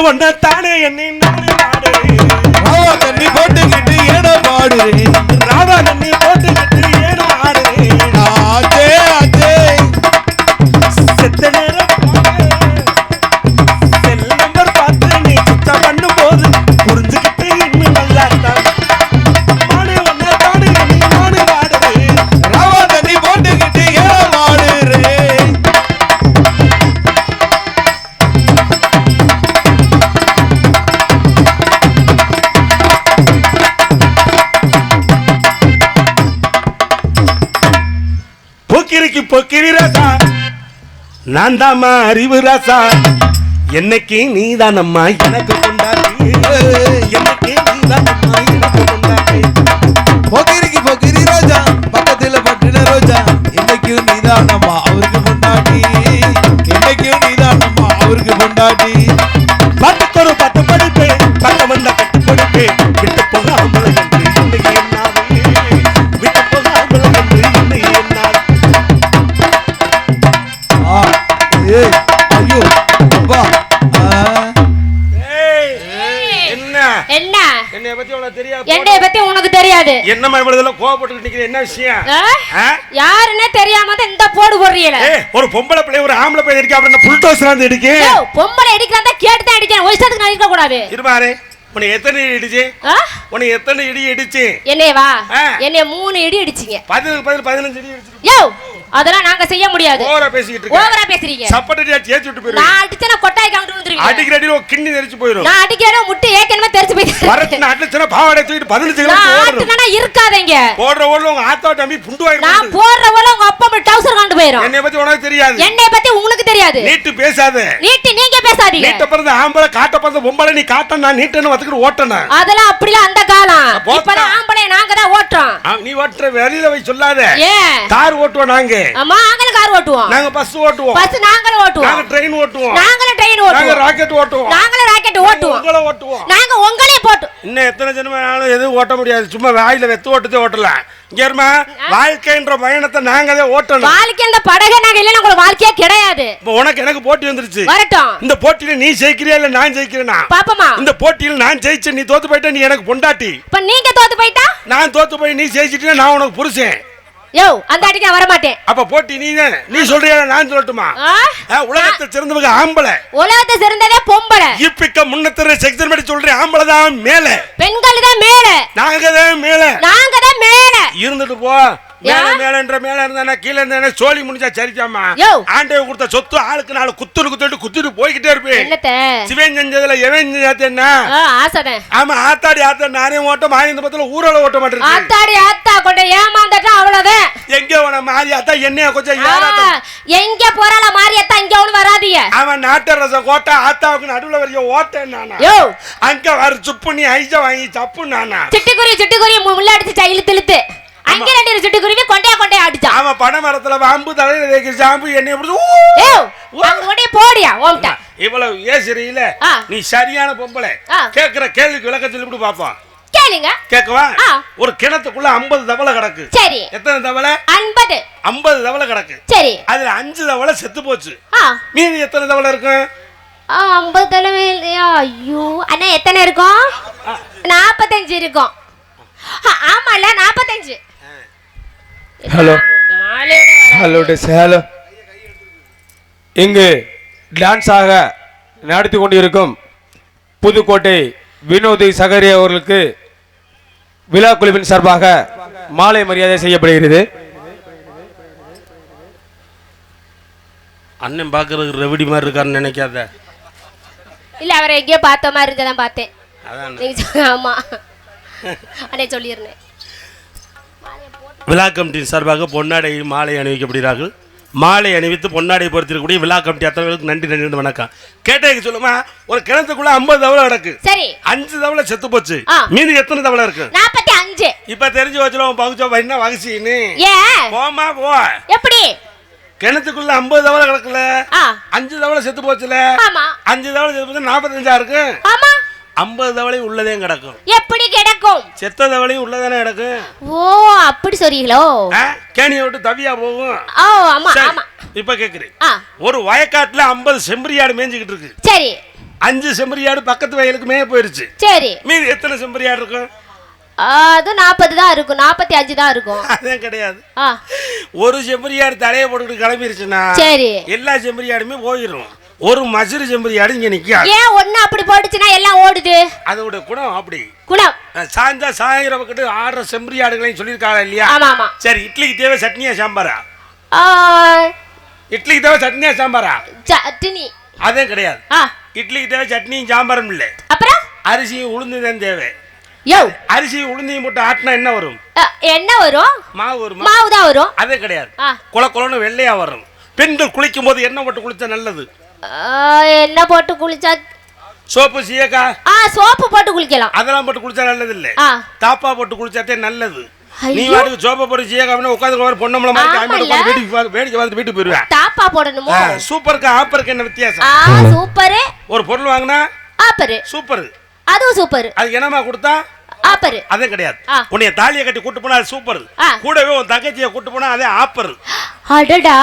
ஒன்னத்தானே என்னை நானே ராவா தண்ணி போட்டுக்கிட்டு ஏனோ பாடுறேன் ராவா தண்ணி போட்டுக்கிட்டு ஏனோ ஆடுறேன் ஆச்சே ஆச்சே செத்த நேரம் செல் நம்பர் பார்த்து நீ சுத்தம் பண்ணும் போது புரிஞ்சுக்கிட்டு இன்னும் நல்லா இருந்தான் நானே ஒன்னத்தானே என்னை நானே ஆடுறேன் ராவா தண்ணி போட்டுக்கிட்டு ஏனோ பாடுறேன் பொக்கிரிக்கு பொக்கிரி ராசா நான் தாமா அறிவு ராசா என்னைக்கு நீதானம்மா எனக்கு கொண்டாடி என்னைக்கு நீதானம்மா எனக்கு கொண்டாடி பொக்கிரிக்கு பொக்கிரி ரோஜா பக்கத்துல பட்டுன ரோஜா என்னைக்கும் நீதானம்மா அவருக்கு பொண்டாட்டி என்னைக்கும் நீதானம்மா அவருக்கு பொண்டாட்டி பட்டுக்கொரு பட்டு படிப்பே பட்ட வந்த கட்டு கொடுப்பே விட்டு போகாமல் என்று இன்னைக்கு என்னாவே விட்டு போகாமல் என்று இன்னைக்கு என்னாவே ஏய் ஐயோ அப்பா என்ன என்ன என்னைய பத்தி உனக்கு தெரியாது என்னைய பத்தி உனக்கு தெரியாது என்னம்மா இவ்வளவு கோவப்பட்டு நிக்கிற என்ன விஷயம் யாருன்னே தெரியாம தான் இந்த போடு போடுறீல ஒரு பொம்பளை பிள்ளை ஒரு ஆம்பளை பிள்ளை இருக்கு அப்புறம் புல்டோசர் வந்து இடிக்கு பொம்பளை இடிக்கிறதா கேட்டு தான் இடிக்கிறேன் ஒரு இஷ்டத்துக்கு நான் இருக்க கூடாது இருபாரு உனக்கு எத்தனை இடிச்சு உனக்கு எத்தனை இடி இடிச்சு என்னையவா என்னைய 3 இடி இடிச்சிங்க 15 இடி இடிச்சு யோ அதெல்லாம் நாங்க செய்ய முடியாது ஓவரா பேசிட்டு இருக்க ஓவரா பேசுறீங்க சப்பட்டடியா சேச்சு விட்டு போயிரு நான் அடிச்சனா கொட்டாய் கவுண்ட் வந்துருவீங்க அடிக்கடி கிண்ணி தெரிச்சு போயிரும் நான் அடிக்கறேன் முட்டை ஏக்கனமே தெரிச்சு போயிரு வரட்டு அடிச்சனா பாவாடை தூக்கிட்டு 15 கிலோ போடுறேன் ஆட்டுனா இருக்காதீங்க போடுற ஓல்ல உங்க ஆத்தா தம்பி புண்டு வாங்கி நான் போடுற ஓல்ல உங்க அப்பா மட்டும் டவுசர் காண்டு போயிரும் என்னைய பத்தி உனக்கு தெரியாது என்னைய பத்தி உங்களுக்கு தெரியாது நீட்டு பேசாத நீட்டு நீங்க பேசாதீங்க நீட்ட பிறந்த ஆம்பளை காட்ட பிறந்த பொம்பளை நீ காட்ட நான் நீட்டன்னு வத்துக்கிட்டு ஓட்டணும் அதெல்லாம் அப்படிலாம் அந்த காலம் இப்பலாம் ஆம்பளை நாங்க தான் ஓட்றோம் நீ ஓட்டுற வெளியில போய் சொல்லாத ஏன் கார் ஓட்டுவோம் நாங்க அம்மா நாங்களும் கார் ஓட்டுவோம் நாங்க பஸ் ஓட்டுவோம் பஸ் நாங்களும் ஓட்டுவோம் நாங்க ட்ரெயின் ஓட்டுவோம் நாங்களும் ட்ரெயின் நாங்க ஓட்டுவோம் ராக்கெட் ஓட்டுவோம் நாங்களும் ராக்கெட் ஓட்டுவோம் உங்களை ஓட்டுவோம் நாங்க உங்களே போட்டு இன்னும் எத்தனை ஜென்மனாலும் எதுவும் ஓட்ட முடியாது சும்மா வாயில வெத்து ஓட்டத்தே ஓட்டலாம் இங்கேருமா வாழ்க்கைன்ற பயணத்தை நாங்க தான் ஓட்டணும் வாழ்க்கை இந்த படகை நாங்க இல்லைன்னா உங்களுக்கு வாழ்க்கையே கிடையாது இப்போ உனக்கு எனக்கு போட்டி வந்துருச்சு வரட்டும் இந்த போட்டியில நீ ஜெயிக்கிறியா இல்ல நான் ஜெயிக்கிறேனா பாப்பமா இந்த போட்டியில் நான் ஜெயிச்சு நீ தோத்து போயிட்ட நீ எனக்கு பொண்டாட்டி இப்ப நீங்க தோத்து போயிட்டா நான் தோத்து போய் நீ ஜெயிச்சிட்டா நான் உனக்கு புருஷன் யோ அந்த அடிக்க வர மாட்டேன் அப்ப போட்டி நீ சொல்றியா நான் சொல்லட்டுமா உலகத்தை சிறந்தவங்க ஆம்பளை உலகத்தை சிறந்ததே பொம்பளை இப்பிக்க முன்னத்தர செக்ஷன் படி சொல்றேன் ஆம்பளை தான் மேல பெண்கள் தான் மேல நாங்க தான் மேல இருந்துட்டு போ மேல மேலன்ற மேல இருந்தா கீழ இருந்தா சோழி முடிஞ்சா சரிச்சாமா ஆண்டவன் கொடுத்த சொத்து ஆளுக்கு நாலு குத்துட்டு போய்கிட்டே இருப்பேன் சிவன் செஞ்சதுல எவன் செஞ்சா ஆமா ஆத்தாடி ஆத்தா நானே ஓட்ட மாறி இந்த பத்தில ஊரல ஓட்ட மாட்டேன் ஆத்தாடி ஆத்தா கொண்ட ஏமாந்தட்டா அவ்வளவுதான் எங்க போன மாறி ஆத்தா என்னைய கொஞ்சம் எங்க போறால மாறி ஆத்தா இங்க ஒண்ணு வராதீங்க அவன் நாட்டு ரசம் கோட்டை ஆத்தாவுக்கு நடுவுல வரைய ஓட்டேன் நானா அங்க வர சுப்பு நீ ஐஜா வாங்கி சப்பு நானா சிட்டுக்குருவி முள்ள அடிச்சு இழுத்து அங்க 2 சிட்டுக்குருவி கொண்டையா அடிச்சா அவன் பனை மரத்துல பாம்பு தலையில வைக்கிற சாம்பு என்னைய பிடிச்சு போடியா ஓம்டா இவ்வளவு ஏசுறீல நீ சரியான பொம்பளை கேக்குற கேள்விக்கு விளக்கம் சொல்லி விட்டு பாப்போம் கேளுங்க கேக்கவா ஒரு கிணத்துக்குள்ள 50 தவளை கிடக்கு சரி எத்தனை தவளை 50 தவளை கிடக்கு சரி அதுல 5 தவளை செத்து போச்சு மீதி எத்தனை தவளை இருக்கு 50 தவளை ஐயோ அண்ணா எத்தனை இருக்கும் 45 இருக்கும் ஆமால 45 ஹலோ ஹலோ இங்கு டான்ஸாக நடத்தி கொண்டிருக்கும் புதுக்கோட்டை வினோதி சகரி அவர்களுக்கு விழா குழுவின் சார்பாக மாலை மரியாதை செய்யப்படுகிறது. அண்ணன் பாக்குறதுக்கு ரெவடி மாதிரி இருக்காருன்னு நினைக்காத. இல்ல அவரை எங்கேயோ பார்த்த மாதிரி இருந்ததான் பார்த்தேன். ஆமா அண்ணே சொல்லிடுறேன். விழா கமிட்டியின் சார்பாக பொன்னாடை மாலை அணிவிக்கப்படுகிறார்கள். மாலை அணிவித்து பொன்னாடை பொறுத்திருக்கக்கூடிய விழா கமிட்டி அத்தனை பேருக்கு நன்றி வணக்கம். கேட்டேங்க சொல்லுமா, ஒரு கிணத்துக்குள்ள 50 தவளை கிடக்கு. சரி 5 தவளை செத்து போச்சு. மீதி எத்தனை தவளை இருக்கு? 45. இப்ப தெரிஞ்சு வச்சுருவோம் பகுச்சோ என்ன வகசின்னு. போமா போ. எப்படி கிணத்துக்குள்ள 50 தவளை கிடக்குல, 5 தவளை செத்து போச்சுல, 5 தவளை செத்து போச்சு 45 இருக்கு. 50 தவளையும் உள்ளதே கிடக்கும். எப்படி கிடக்கும்? செத்த தவளையும் உள்ளதானே கிடக்கும். ஓ அப்படி சொல்றீங்களோ? கேணியை விட்டு தவியா போகும். ஆமா ஆமா. இப்ப கேக்குறேன், ஒரு வயக்காட்டுல 50 செம்பரியாடு மேய்ஞ்சிக்கிட்டு இருக்கு. சரி 5 செம்பரியாடு பக்கத்து வயலுக்கு மேய போயிருச்சு. சரி. மீதி எத்தனை செம்பரியாடு இருக்கும்? அது 40 தான் இருக்கும், 45 தான் இருக்கும். அதே கிடையாது. ஒரு செம்பரியாடு தலையை போட்டுக்கிட்டு கிளம்பிருச்சுன்னா சரி எல்லா செம்பரியாடுமே போயிடும். ஒரு மசுறு செம்பரியாடு இங்க நிக்காது. ஏன் ஒண்ணு அப்படி போட்டுச்சுன்னா எல்லாம் ஓடுது? அதோட குணம் அப்படி. குணம் சாயந்தா சாயிரம் பக்கத்து 6 செம்பரியாடுகளையும் சொல்லியிருக்காங்க இல்லையா? ஆமா ஆமா. சரி, இட்லிக்கு தேவை சட்னியா சாம்பாரா? இட்லிக்கு தேவை சட்னியா சாம்பாரா? சட்னி. அதே கிடையாது. இட்லிக்கு தேவை சட்னியும் சாம்பாரும் இல்ல. அப்புறம் அரிசியும் உளுந்து தான் தேவை. யோ, அரிசி உளுந்தையும் போட்டு ஆட்டினா என்ன வரும்? என்ன வரும்? மாவு வரும். மாவு தான் வரும். அதே கிடையாது. குள குளன்னு வெள்ளையா வரும். பெண்கள் குளிக்கும் போது எண்ணெய் போட்டு குளிச்சா நல்லது. என்ன போட்டு குளிச்சா? சோப்பு சீயக்கா. சோப்பு போட்டு குளிக்கலாம். அதெல்லாம் போட்டு குளிச்சா நல்லது இல்ல. தாப்பா போட்டு குளிச்சாதே நல்லது. நீ வாட்டுக்கு சோப்பா போட்டு சீயக்காம உட்கார்ந்து பொண்ணம்பள மாதிரி வேடிக்கை பார்த்து வீட்டுக்கு போயிருவேன். தாப்பா போடணுமோ? சூப்பருக்கு ஆப்பருக்கு என்ன வித்தியாசம்? சூப்பர் ஒரு பொருள் வாங்கினா ஆப்பர். சூப்பர் அதுவும் சூப்பர். அது என்னமா கொடுத்தா ஆப்பர். அதே கிடையாது. உன்னைய தாலியை கட்டி கூட்டு போனா அது சூப்பர். கூடவே உன் தங்கச்சியை கூட்டு போனா அதே ஆப்பர். அடடா,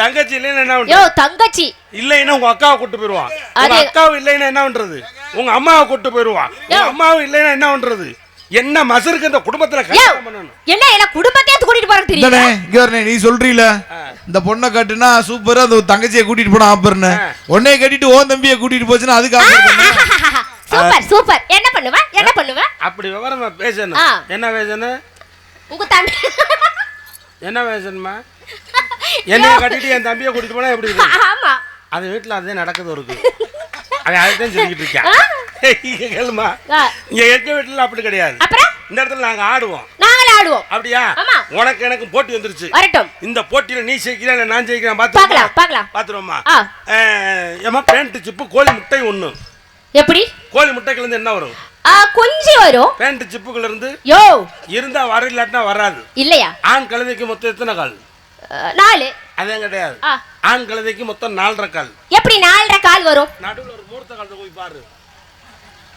தங்கச்சி இல்லைன்னா என்ன பண்றது? யோ, தங்கச்சி இல்லைன்னா உங்க அக்காவை கூட்டு போயிருவான். உங்க அக்காவும் இல்லைன்னா என்ன பண்றது? உங்க அம்மாவை கூட்டு போயிருவான். உங்க அம்மாவும் இல்லைன்னா என்ன பண்றது? என்ன மசருக்கு இந்த குடும்பத்துல கல்யாணம் பண்ணணும்? என்ன என்ன குடும்பத்தையே கூட்டிட்டு போறது தெரியல. இங்க வரனே நீ சொல்றீல இந்த பொண்ணை கட்டுனா சூப்பர், அந்த தங்கச்சியை கூட்டிட்டு போனா ஆப்பர்னு. உன்னைய கட்டிட்டு ஓன் தம்பியை கூட்டிட்டு போச்சுன்னா அதுக்கு ஆப்பர். Super super. என்ன பண்ணுவ? என்ன பண்ணுவ? அப்படி விவரமா பேசணும். என்ன பேசணும்? உங்க தம்பி என்ன பேசணுமா? என்னைய கட்டிட்டு என் தம்பியை கூட்டிட்டு போனா எப்படி இருக்கு? ஆமா, அது வீட்டுல அதே நடக்குது இருக்கு. அவன் அதைத்தான் சொல்லிக்கிட்டு இருக்கேன். கேளுமா, இங்க எங்க வீட்டுல அப்படி கிடையாது. இந்த இடத்துல நாங்க ஆடுவோம். நாங்களே ஆடுவோம். அப்படியா? உனக்கு எனக்கு போட்டி வந்துருச்சு. இந்த போட்டியில நீ ஜெயிக்கிறா இல்ல நான் ஜெயிக்கிறேன் பாத்துருவோமா? ஏமா பேண்ட் சிப்பு கோழி முட்டை ஒண்ணு. எப்படி? கோழி முட்டைக்குள்ள இருந்து என்ன வரும்? கொஞ்சம் வரும். பேண்ட் சிப்புக்குள்ள இருந்து யோ இருந்தா வர இல்லாட்டினா வராது இல்லையா? ஆண் கழுதைக்கு மொத்தம் எத்தனை கால்? 4. அதே கிடையாது. ஆண் கழுதைக்கு மொத்தம் 4.5 கால். எப்படி 4.5 கால் வரும்? நடுவுல ஒரு மூர்த்த கால் போய் பாரு.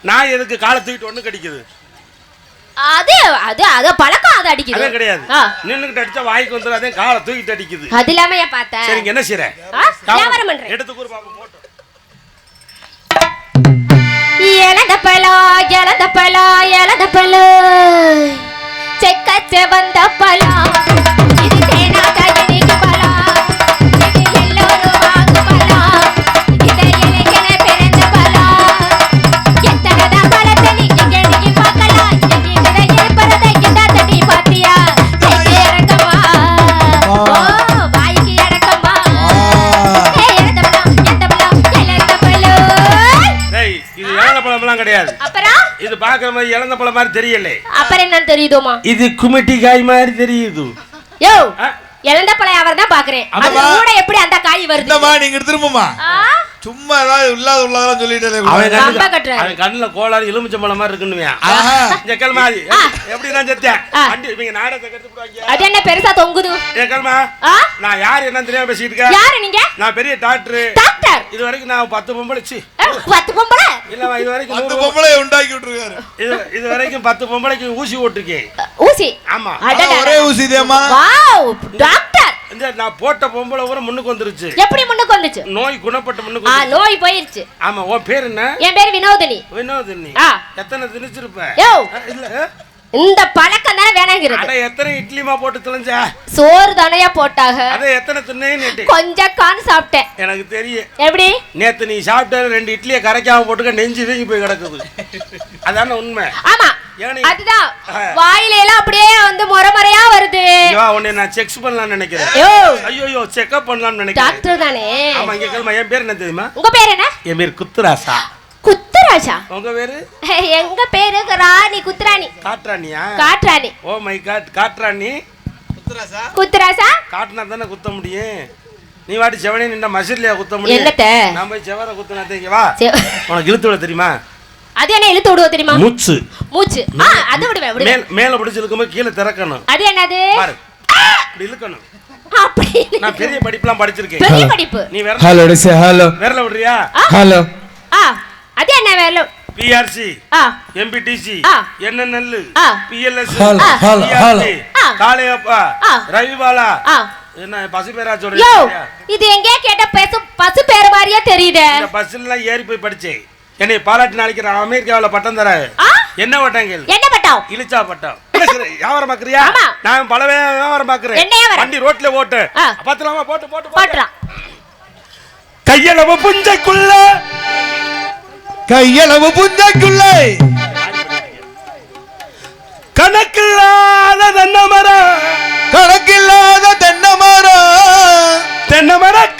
நான் எதுக்கு காலை தூக்கிட்டு ஒண்ணு கடிக்குது? அது அது அது பழக்கம், அது அடிக்குது. அதே கிடையாது. நின்னுக்கிட்டு அடிச்சா வாய்க்கு வந்துரும். அதே காலை தூக்கிட்டு அடிக்குது. அது இல்லாம ஏன் பார்த்தேன்? சரிங்க, என்ன செய்ற? வியாபாரம் பண்றேன். எடுத்து கூறு பாப்போம். போட்டு எலந்த பழ செக்க செவந்த பழம் இது தேனாக இனிக்கு பழம் இது எல்லோரும் வாங்கு பழம் இது இலைக்கென பிறந்த பழம் எத்தனைதான் பழத்தை நீ எங்கேயும் பார்க்கலாம் எங்கிட்ட இருப்பதை கிட்ட தட்டி பாத்தியா இறக்கமா வாய்க்கு இறக்கமா எந்த பழம் எந்த பழம் எலந்த பழம். இது எலந்த பழம்லாம் கிடையாது. இது பாக்குற மாதிரி இளந்த பழம் மாதிரி தெரியல. அப்புறம் என்ன தெரியுதுமா? இது குமிட்டி காய் மாதிரி தெரியுது. யோ, இளந்த பழம் அவர் தான் பாக்குறேன். அது கூட எப்படி அந்த காய் வருது? என்னமா நீங்க திரும்புமா? சும்மா ஏதாவது உள்ளாத உள்ளாதான் சொல்லிட்டே. அவன் கண்ணுல கோளாறு எலுமிச்சை பழம் மாதிரி இருக்குன்னுவியா? ஜெக்கல் மாதிரி எப்படி நான் செத்தேன். வண்டி இவங்க நாடகத்தை கெடுத்து போடுவாங்க. அது என்ன பெருசா தொங்குது? ஜெக்கல்மா, நான் யார் என்ன தெரியாம பேசிட்டு இருக்கேன். யாரு நீங்க? நான் பெரிய டாக்டர். டாக்டர்? இது வரைக்கும் நான் 10 பொம்பளை 10 பொம்பளை இல்ல, இது வரைக்கும் 10 பொம்பளை உண்டாக்கி விட்டுருக்காரு. இது வரைக்கும் 10 பொம்பளைக்கு ஊசி போட்டுருக்கேன். ஊசி? ஆமா, ஒரே ஊசி தேமா. Wow, doctor. நான் போட்ட பொம்பளை ஊர முன்னுக்கு வந்துருச்சு. எப்படி முன்னுக்கு வந்துச்சு? நோய் குணப்பட்ட முன்னுக்கு. நோய் போயிருச்சு. ஆமா. உன் பேர் என்ன? என் பேர் வினோதினி. வினோதினி. எத்தனை திணிச்சிருப்ப? இல்ல, இந்த பழக்கம் தானே வேணாங்கிறது. அட எத்தனை இட்லிமா போட்டு திளைஞ்ச? சோறு தானையா போட்டாங்க. அத எத்தனை தின்னே? கொஞ்சம் கான் சாப்பிட்டேன். எனக்கு தெரியும். எப்படி? நேத்து நீ சாப்பிட்ட 2 இட்லியை கரைக்காம போட்டுக்க நெஞ்சு வீங்கி போய் கிடக்குது. அதான உண்மை. ஆமா, அதுதான் வாயில எல்லாம் அப்படியே வந்து முறையா வருது. உன்னை நான் செக் பண்ணலாம்னு நினைக்கிறேன். ஐயோ, செக்அப் பண்ணலாம்னு நினைக்கிறேன். டாக்டர் தானே? ஆமா. இங்க கேளுமா, என் பேர் என்ன தெரியுமா? உங்க பேர் என்ன? என் பேர் குத்துராசா. குத்துராஜா? உங்க பேரு? எங்க பேரு ராணி குத்துராணி. காட்ராணியா? காட்ராணி. Oh my God, காட்ராணி. குத்துராசா? குத்துராசா காட்னா தானே குத்த முடியும். நீ வாட்டி செவனே நின்ன மசிர்லையா குத்த முடியும்? என்னத்த நான் போய் செவர குத்துனா தேங்க வா. உனக்கு இழுத்து விட தெரியுமா? அது என்ன இழுத்து விடுவ தெரியுமா? மூச்சு. மூச்சு. அது விடுவேன். மேல பிடிச்சு இழுக்கும்போது கீழே திறக்கணும். அது என்னது? பாரு, இப்படி இழுக்கணும். அப்படி நான் பெரிய படிப்புலாம் படிச்சிருக்கேன். பெரிய படிப்பு. நீ வேற ஹலோ டிஸ் ஹலோ வேறல விடுறியா? ஹலோ. அது என்ன வேற? PRC, MPTC, NNL, PLS, hello Kalaiyappa, Ravibala. என்ன பசு பேரா சொல்றீங்க? இது எங்க கேட்ட பசு பேர் மாதிரியே தெரியுதே. இந்த பஸ்ல ஏறி போய் படிச்சேன். என்னை பாராட்டி நாளைக்கு நான் அமெரிக்காவில் பட்டம் தர. என்ன பட்டம் கேளு? என்ன பட்டம்? இலிச்சா பட்டம். வியாபாரம் பாக்குறியா? நான் பல வியாபாரம் பாக்குறேன். வண்டி ரோட்ல ஓட்டு பத்தலாமா? போட்டு போட்டு போட்டுலாம். கையளவு புஞ்சைக்குள்ள கையளவு புஞ்சைக்குள்ள கணக்கில்லாத தென்னமரம் கணக்கில்லாத தென்னமர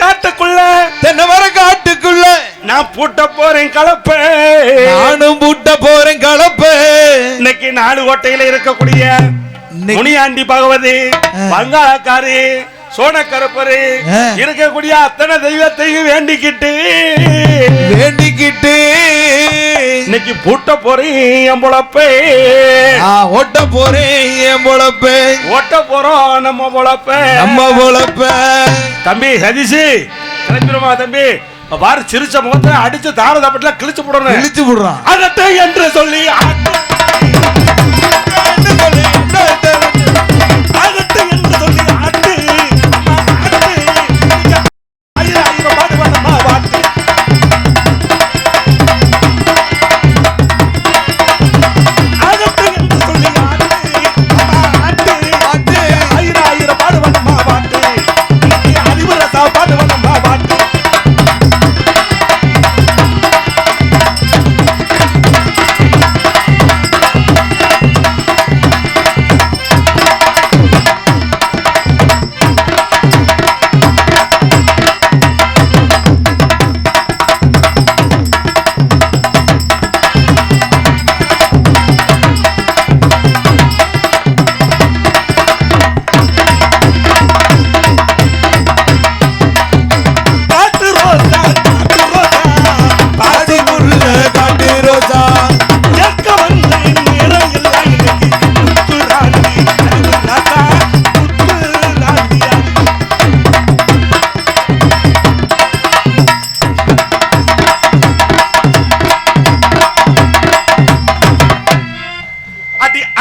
காட்டுக்குள்ள நான் பூட்ட போறேன் கலப்ப. நானும் பூட்ட போறேன் கலப்ப. இன்னைக்கு 4 கோட்டையில இருக்கக்கூடிய முனியாண்டி பகவதி, வங்காளக்காரி, சோனக்கருப்பரு இருக்கக்கூடிய அத்தனை தெய்வத்தையும் வேண்டிக்கிட்டு இன்னைக்கு பூட்ட போறேன் என் பொழப்பே. ஓட்ட போறேன் என் பொழப்பே. ஓட்ட போறோம் நம்ம பொழப்ப. தம்பி சதீஷ் கிளம்பிடுமா தம்பி? பாரு சிரிச்ச முகத்தை அடிச்சு தார தப்பட்டுல கிழிச்சு போடுறான். அதத்தை என்று சொல்லி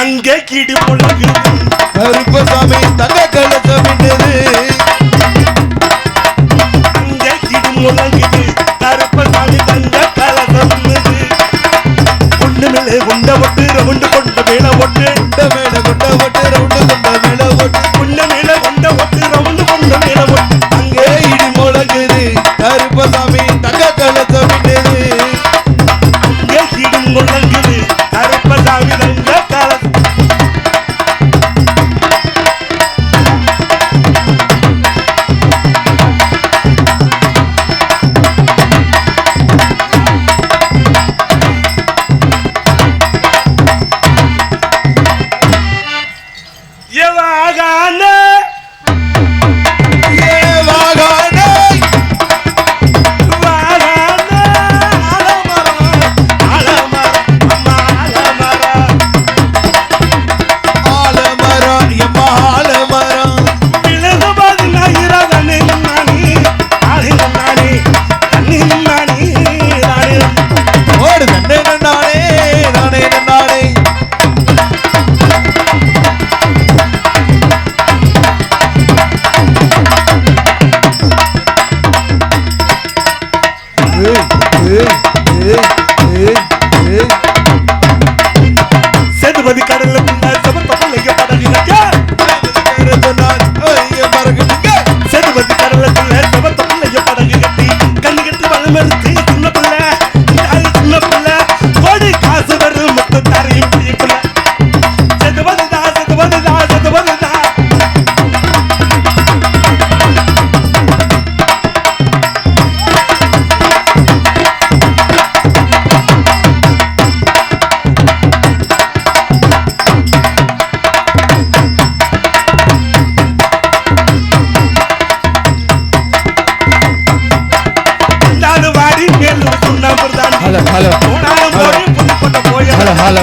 அங்கே கீடு முழங்குது கருப்பசாமி தங்க கலசமிட்டது. அங்கே கீடு முழங்குது கருப்பசாமி தங்க கலசமிட்டது. கொண்டு மேலே கொண்ட ஒட்டு ரவுண்டு கொண்ட மேல ஒட்டு கொண்ட மேல கொண்ட ஒட்டு ரவுண்டு கொண்ட மேல ஒட்டு. அங்கே இடி முழங்குது கருப்பசாமி தங்க கலசமிட்டது. அங்கே கீடு முழங்குது கருப்பசாமி தங்க கலசம். சேதுபதி கடல்ல சேதுபதி கடல்ல சமத்த பிள்ளைய படகு கட்டி கண்ணு கட்டி வளம் எடுத்து சின்ன பிள்ளை கோடி காசு வரும் முத்து தாரையும் பிள்ளைக்குள்ள. சேதுபதிதா சேதுபதிதா சேதுபதிதா. ஹலோ